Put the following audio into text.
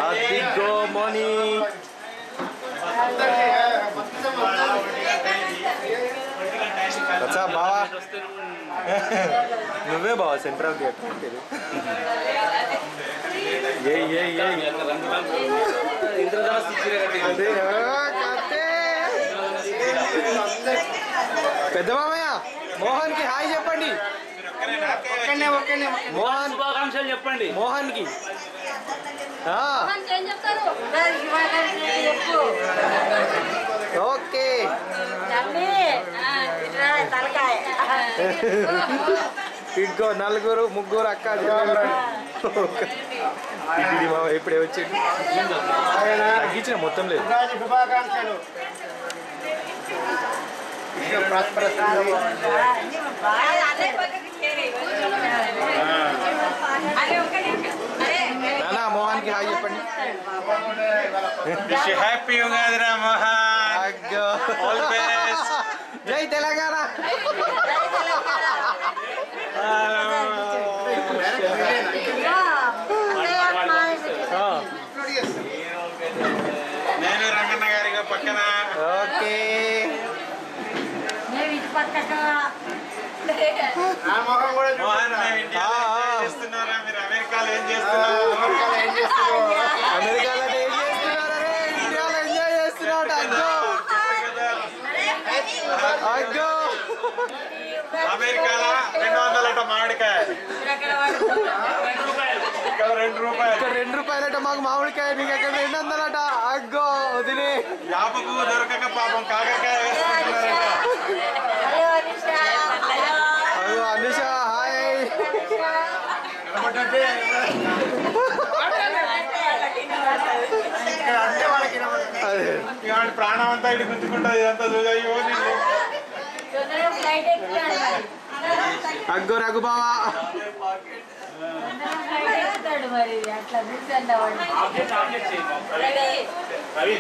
అదిగో మోని अच्छा बाबा నువ్వే బావా సెంటర్ ఆఫ్ ది అట్రాక్టివ్ ఏ ఇంద్రధనస్ ఇచ్చిరే కట్టే పెద్ద మామయ్య మోహన్ కి హాయ్ చెప్పండి మోహన్ శుభాకాంక్షలు చెప్పండి మోహన్ కి ఓకే ఇంకో నలుగురు ముగ్గురు అక్క ఇది మామ ఇప్పుడే వచ్చి తగ్గించిన మొత్తం లేదు శుభాకాంక్షలు నానా మోహన్ కి హాయ్ చెప్పండి హ్యాపీ ఉగాది రా మోహన్ జై తెలంగాణ నేను రంగన్న గారిగా పక్కన ఓకే మోహన్ చేస్తున్నారా మీరు అమెరికాలో ఏం చేస్తున్నారు అమెరికాలో ఏం చేస్తున్నారు ఇండియాలో ఎంజాయ్ చేస్తున్నాడు అగ్గో అమెరికాలో 200 మామిడికాయ ఇక్కడ 2 రూపాయలు ఇక్కడ 2 రూపాయలట మాకు మామిడికాయ మీకు అక్కడ 200 అగ్గో వదిలే యాపకు దొరకక పాపం కాకరకాయ వేసుకుంటున్నారట అయ్యో అనుష హాయ్ ప్రాణం అంతా ఇటు గుంజుకుంటుంది ఇదంతా అయ్యో అగ్గో రఘుబావా మరి